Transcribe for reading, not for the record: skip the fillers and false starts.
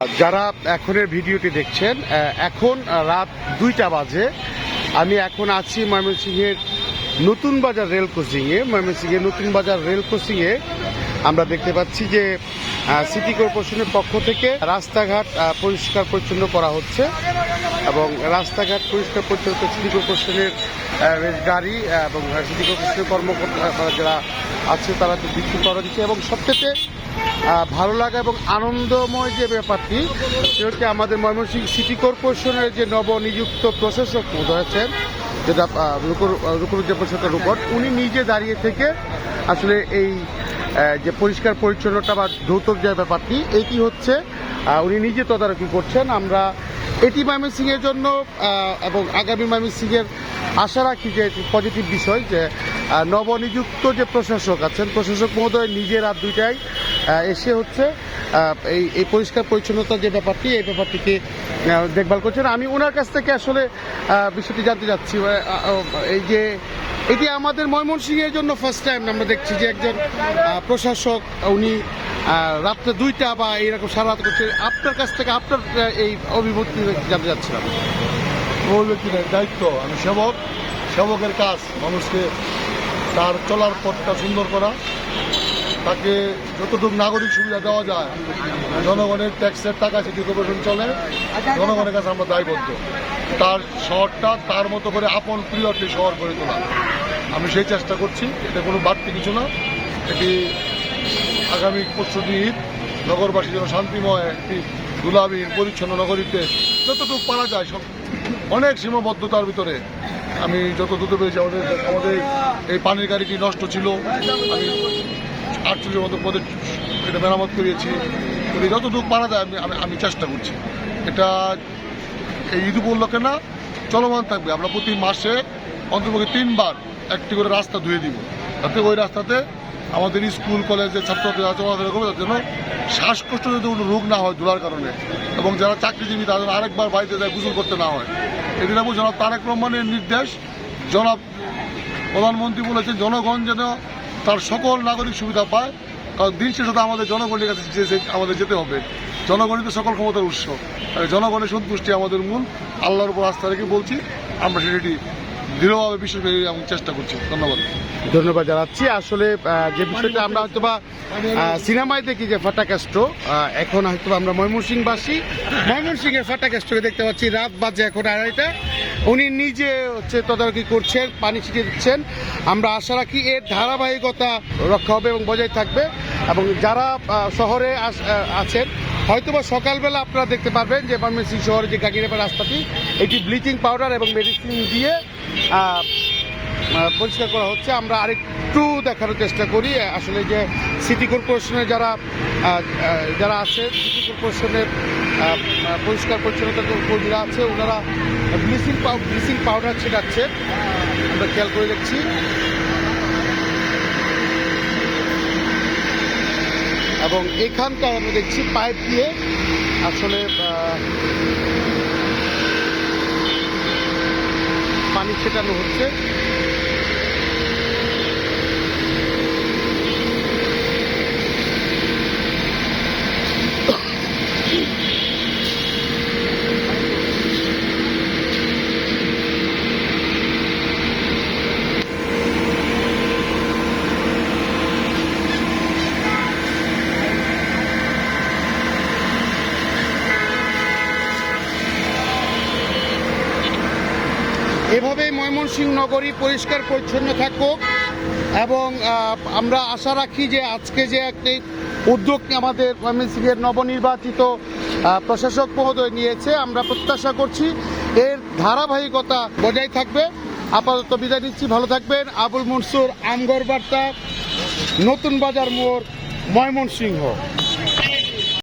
যারা এখনের ভিডিওটি দেখছেন, এখন রাত 2টা বাজে। আমি এখন আছি ময়মনসিংহের নতুন বাজার রেল ক্রসিংয়ে। ময়মনসিংহের নতুন বাজার রেল ক্রসিংয়ে আমরা দেখতে পাচ্ছি যে সিটি কর্পোরেশনের পক্ষ থেকে রাস্তাঘাট পরিষ্কার পরিচ্ছন্ন করা হচ্ছে এবং রাস্তাঘাট পরিষ্কার পরিচ্ছন্ন সিটি কর্পোরেশনের গাড়ি এবং সিটি কর্পোরেশনের কর্মকর্তা যারা আছে তারা বিক্ষোভ করা দিচ্ছে। এবং সবথেকে ভালো লাগা এবং আনন্দময় যে ব্যাপারটি সেটি আমাদের ময়মনসিংহ সিটি কর্পোরেশনের যে নবনিযুক্ত প্রশাসক আছেন, যেটা রুকুনুজ্জামান সরকার রুকন, উনি নিজে দাঁড়িয়ে থেকে আসলে এই যে পরিষ্কার পরিচ্ছন্নতা বা দ্রুত যে ব্যাপারটি এটি হচ্ছে উনি নিজে তদারকি করছেন। আমরা এটি ময়মনসিংহের জন্য এবং আগামী ময়মনসিংহের আশা রাখি যে পজিটিভ বিষয় যে নবনিযুক্ত যে প্রশাসক আছেন, প্রশাসক মহোদয় নিজে রাত 2টায় এসে হচ্ছে এই পরিষ্কার পরিচ্ছন্নতা যে ব্যাপারটি এই ব্যাপারটিকে দেখভাল করছেন। আমি ওনার কাছ থেকে আসলে বিষয়টি জানতে চাচ্ছি, এই যে এটি আমাদের ময়মনসিংহের জন্য ফার্স্ট টাইম আমরা দেখছি যে একজন প্রশাসক উনি রাত্রে 2টা বা এইরকম সারা রাত করছে। আপনার কাছ থেকে আপনার এই অভিভূতি জানতে চাচ্ছিলাম। বলবে কি না, দায়িত্ব, আমি সেবকের কাজ মানুষকে তার চলার পথটা সুন্দর করা, তাকে যতটুকু নাগরিক সুবিধা দেওয়া যায়, জনগণের ট্যাক্সের টাকা সিটি কর্পোরেশন চলে, জনগণের কাছে আমরা দায়বদ্ধ তার শহরটা তার মতো করে আপন প্রিয় একটি শহর করে তোলা। আমি সেই চেষ্টা করছি, এটা কোনো বাড়তি কিছু না। এটি আগামী পরশুদিন ঈদ, নগরবাসী যেন শান্তিময় একটি ধুলাবিহীন পরিচ্ছন্ন নগরীতে যতটুকু পারা যায় সব অনেক সীমাবদ্ধতার ভিতরে আমি যত দ্রুত পেরেছি। আমাদের এই পানির গাড়িটি নষ্ট ছিল, আমি 48 মতো পদে এটা মেরামত করিয়েছি। যতটুকু পারা যায় আমি চেষ্টা করছি। এটা এই ঈদ উপলক্ষে না, চলমান থাকবে। আমরা প্রতি মাসে অন্ততপক্ষে 3 বার একটি করে রাস্তা ধুয়ে দিব, যাতে ওই রাস্তাতে আমাদের স্কুল কলেজের ছাত্রছাত্রীরা চলাফেরা করবে, তার জন্য শ্বাসকষ্ট যদি কোনো রোগ না হয় ধুলার কারণে, এবং যারা চাকরিজীবী তারা যেন আরেকবার বাড়িতে যায় গোসল করতে না হয়। এটি না জনাব তারেক রহমানের নির্দেশ। জনাব প্রধানমন্ত্রী বলেছেন জনগণ যেন তার সকল নাগরিক সুবিধা পায়, কারণ দিন শেষে তো আমাদের জনগণের কাছে আমাদের যেতে হবে। জনগণই তো সকল ক্ষমতার উৎস, জনগণের সন্তুষ্টি আমাদের মূল। আল্লাহর উপর আস্থা রেখে বলছি, আমরা সেটি দৃঢ়ভাবে বিশ্বাস করি এবং চেষ্টা করছি। ধন্যবাদ জানাচ্ছি। আসলে যে বিষয়টা আমরা হয়তো বা সিনেমায় দেখি যে ফাটাকাস্ট্র, এখন হয়তো আমরা ময়মনসিংহবাসী ময়মনসিংহের ফাটাকাস্ট্রকে দেখতে পাচ্ছি। রাত বাজে এখন 2:30। উনি নিজে হচ্ছে তদারকি করছেন, পানি ছিটিয়ে দিচ্ছেন। আমরা আশা রাখি এর ধারাবাহিকতা রক্ষা হবে এবং বজায় থাকবে। এবং যারা শহরে আছেন হয়তোবা সকালবেলা আপনারা দেখতে পারবেন যে ময়মনসিংহ শহরে যে গাগিরাপাড়া রাস্তাটি এটি ব্লিচিং পাউডার এবং মেডিসিন দিয়ে পরিষ্কার করা হচ্ছে। আমরা আরেকটু দেখানোর চেষ্টা করি আসলে যে সিটি কর্পোরেশনের যারা আছে, সিটি কর্পোরেশনের পরিষ্কার পরিচ্ছন্নতা কর্মীরা আছে, ওনারা ব্লিচিং পাউডার ছেটাচ্ছে। আমরা খেয়াল করে দেখছি। এবং এখানটায় আমরা দেখছি পাইপ দিয়ে আসলে পানি ছেটানো হচ্ছে। এভাবেই ময়মনসিংহ নগরী পরিষ্কার পরিচ্ছন্ন থাকুক এবং আমরা আশা রাখি যে আজকে যে একটি উদ্যোগ আমাদের ময়মনসিংহের নবনির্বাচিত প্রশাসক মহোদয় নিয়েছে, আমরা প্রত্যাশা করছি এর ধারাবাহিকতা বজায় থাকবে। আপাতত বিদায় নিচ্ছি, ভালো থাকবেন। আবুল মনসুর, আমগর বার্তা, নতুন বাজার মোড়, ময়মনসিংহ।